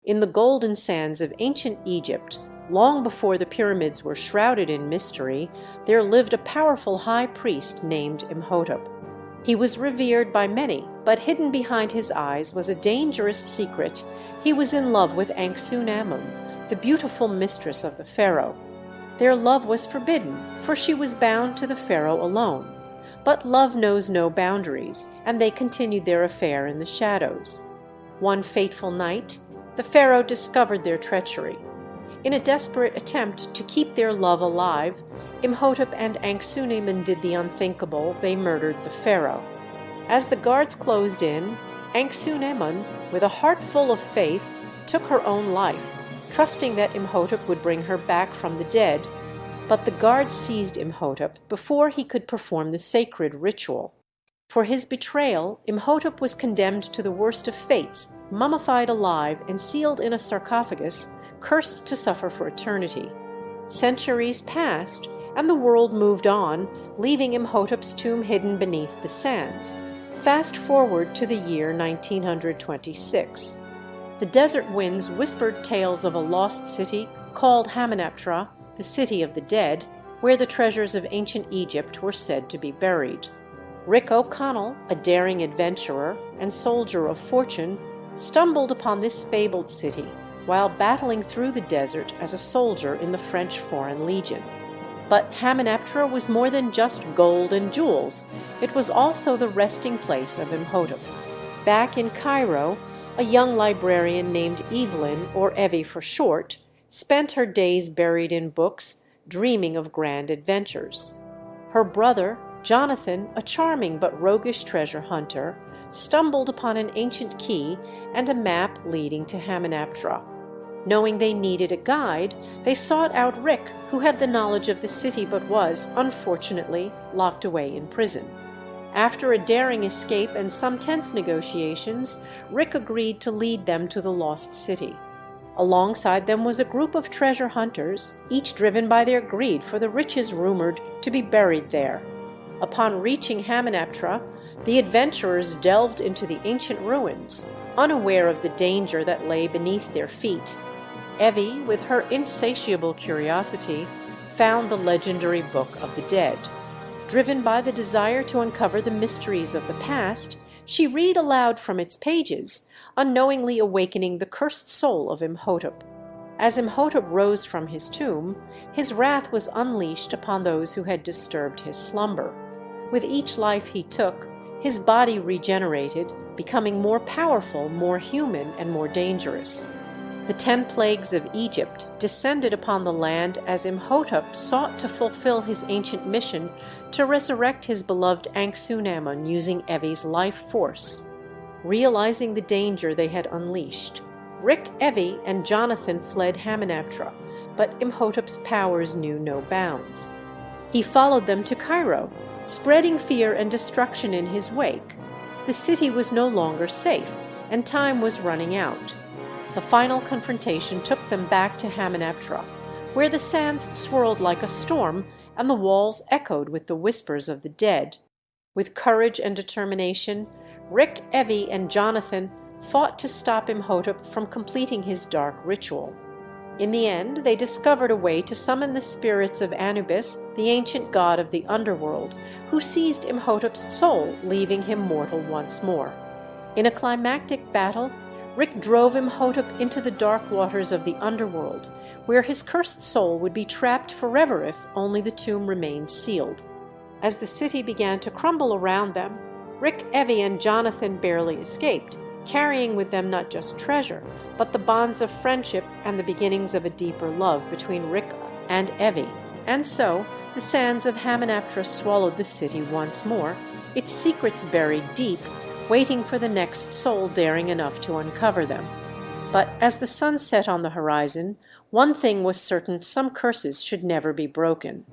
In the golden sands of ancient Egypt, long before the pyramids were shrouded in mystery, there lived a powerful high priest named Imhotep. He was revered by many, but hidden behind his eyes was a dangerous secret. He was in love with Anck-su-Namun, the beautiful mistress of the pharaoh. Their love was forbidden, for she was bound to the pharaoh alone. But love knows no boundaries, and they continued their affair in the shadows. One fateful night, the pharaoh discovered their treachery. In a desperate attempt to keep their love alive, Imhotep and Anck-su-Namun did the unthinkable. They murdered the pharaoh. As the guards closed in, Anck-su-Namun, with a heart full of faith, took her own life, trusting that Imhotep would bring her back from the dead. But the guards seized Imhotep before he could perform the sacred ritual. For his betrayal, Imhotep was condemned to the worst of fates, mummified alive and sealed in a sarcophagus, cursed to suffer for eternity. Centuries passed, and the world moved on, leaving Imhotep's tomb hidden beneath the sands. Fast forward to the year 1926. The desert winds whispered tales of a lost city called Hamunaptra, the city of the dead, where the treasures of ancient Egypt were said to be buried. Rickoconnell, a daring adventurer and soldier of fortune, stumbled upon this fabled city while battling through the desert as a soldier in the French Foreign Legion. But Hamunaptra was more than just gold and jewels. It was also the resting place of Imhotep. Back in Cairo, a young librarian named Evelyn, or Evie for short, spent her days buried in books, dreaming of grand adventures. Her brother, Jonathan, a charming but roguish treasure hunter, stumbled upon an ancient key and a map leading to Hamunaptra. Knowing they needed a guide, they sought out Rick, who had the knowledge of the city but was, unfortunately, locked away in prison. After a daring escape and some tense negotiations, Rick agreed to lead them to the lost city. Alongside them was a group of treasure hunters, each driven by their greed for the riches rumored to be buried there. Upon reaching Hamunaptra, the adventurers delved into the ancient ruins, unaware of the danger that lay beneath their feet. Evie, with her insatiable curiosity, found the legendary Book of the Dead. Driven by the desire to uncover the mysteries of the past, she read aloud from its pages, unknowingly awakening the cursed soul of Imhotep. As Imhotep rose from his tomb, his wrath was unleashed upon those who had disturbed his slumber. With each life he took, his body regenerated, becoming more powerful, more human, and more dangerous. The 10 plagues of Egypt descended upon the land as Imhotep sought to fulfill his ancient mission to resurrect his beloved Anck-su-Namun using Evie's life force. Realizing the danger they had unleashed, Rick, Evie, and Jonathan fled Hamunaptra, but Imhotep's powers knew no bounds. He followed them to Cairo, spreading fear and destruction in his wake. The city was no longer safe, and time was running out. The final confrontation took them back to Hamunaptra, where the sands swirled like a storm and the walls echoed with the whispers of the dead. With courage and determination, Rick, Evie, and Jonathan fought to stop Imhotep from completing his dark ritual. In the end, they discovered a way to summon the spirits of Anubis, the ancient god of the underworld, who seized Imhotep's soul, leaving him mortal once more. In a climactic battle, Rick drove Imhotep into the dark waters of the underworld, where his cursed soul would be trapped forever if only the tomb remained sealed. As the city began to crumble around them, Rick, Evie, and Jonathan barely escaped, carrying with them not just treasure, but the bonds of friendship and the beginnings of a deeper love between Rick and Evie. And so, the sands of Hamunaptra swallowed the city once more, its secrets buried deep, waiting for the next soul daring enough to uncover them. But as the sun set on the horizon, one thing was certain: some curses should never be broken.